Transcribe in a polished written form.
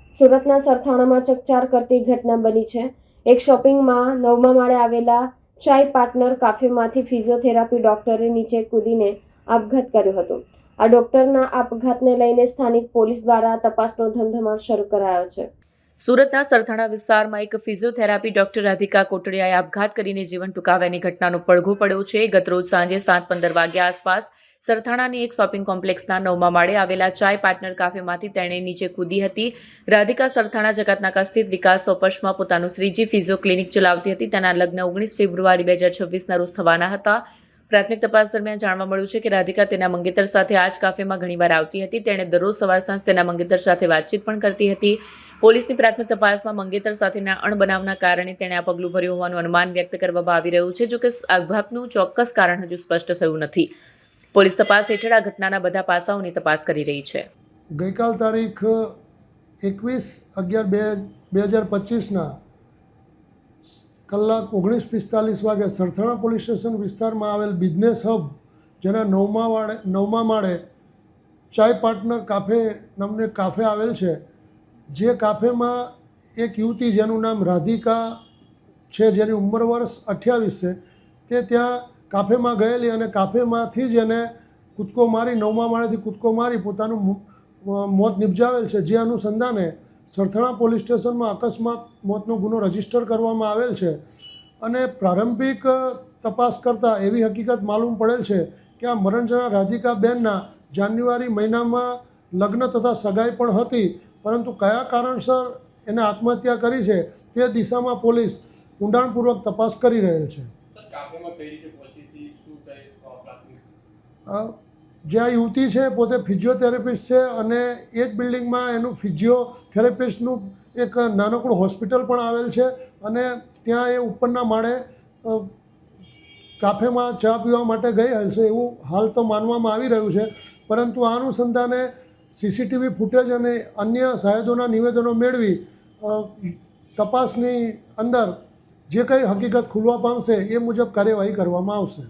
સુરતના સરથાણામાં ચકચાર કરતી ઘટના બની છે। એક શોપિંગમાં 9મા માળે આવેલા ચાય પાર્ટનર કાફેમાંથી ફિઝિયોથેરાપી ડોક્ટરે નીચે કૂદીને આપઘાત કર્યો હતો। આ ડોક્ટરના આપઘાતને લઈને સ્થાનિક પોલીસ દ્વારા તપાસનો ધમધમાટ શરૂ કરાયો છે। સુરતના સરથાણા વિસ્તારમાં એક ફિઝિયોથેરાપી ડોક્ટર રાધિકા કોટડિયાએ આપઘાત કરીને જીવન ટૂંકાવ્યાની ઘટનાનો પડઘો પડ્યો છે। ગતરોજ સાંજે 7:15 વાગ્યા આસપાસ સરથાણાની એક શોપિંગ કોમ્પ્લેક્સના 9મા માળે આવેલા ચાય પાર્ટનર કાફેમાંથી તેણે નીચે કૂદી હતી। રાધિકા સરથાણા જકાતનાકા સ્થિત વિકાસ સોપસમાં પોતાનું શ્રીજી ફિઝિયો ક્લિનિક ચલાવતી હતી। તેના લગ્ન 19 ફેબ્રુઆરી 2026ના રોજ થવાના હતા। પ્રાથમિક તપાસ દરમિયાન જાણવા મળ્યું છે કે રાધિકા તેના મંગેતર સાથે આ જ કાફેમાં ઘણીવાર આવતી હતી। તેણે દરરોજ સવાર સાંજ તેના મંગેતર સાથે વાતચીત પણ કરતી હતી। પોલીસની પ્રાથમિક તપાસમાં મંગેતર સાથેના અણબનાવના કારણે તેણે આ પગલું ભર્યું હોવાનું અનુમાન વ્યક્ત કરવામાં આવી રહ્યું છે। જોકે આપઘાતનું ચોક્કસ કારણ હજુ સ્પષ્ટ થયું નથી। પોલીસ તપાસ હેઠળ આ ઘટનાના બધા પાસાઓની તપાસ કરી રહી છે। ગઈકાલ તારીખ 21/11/2025ના કલાક 19:45 વાગે સરથાણા પોલીસ સ્ટેશન વિસ્તારમાં આવેલ બિઝનેસ હબ જેના 9મા માળે ચાય પાર્ટનર કાફે નામનું કાફે આવેલ છે। જે કાફેમાં એક યુવતી જેનું નામ રાધિકા છે, જેની ઉંમર વર્ષ 28 છે, તે ત્યાં કાફેમાં ગયેલી અને કાફેમાંથી જ એને કૂદકો મારી 9મા માળેથી કૂદકો મારી પોતાનું મોત નિપજાવેલ છે। જે અનુસંધાને સરથાણા પોલીસ સ્ટેશનમાં અકસ્માત મોતનો ગુનો રજીસ્ટર કરવામાં આવેલ છે અને પ્રારંભિક તપાસ કરતાં એવી હકીકત માલુમ પડેલ છે કે આ મરણ જનાર રાધિકાબેનના જાન્યુઆરી મહિનામાં લગ્ન તથા સગાઈ પણ હતી, પરંતુ કયા કારણસર એને આત્મહત્યા કરી છે તે દિશામાં પોલીસ ઊંડાણપૂર્વક તપાસ કરી રહેલ છે। જે આ યુવતી છે પોતે ફિઝિયોથેરાપિસ્ટ છે અને એ જ બિલ્ડિંગમાં એનું ફિઝિયોથેરાપિસ્ટનું એક નાનકડું હોસ્પિટલ પણ આવેલ છે અને ત્યાં એ ઉપરના માળે કાફેમાં ચા પીવા માટે ગઈ હશે એવું હાલ તો માનવામાં આવી રહ્યું છે। પરંતુ આ અનુસંધાને સીસીટીવી ફૂટેજ અને અન્ય સાહેદોના નિવેદનો મેળવી તપાસની અંદર જે કંઈ હકીકત ખુલવા પામશે એ મુજબ કાર્યવાહી કરવામાં આવશે।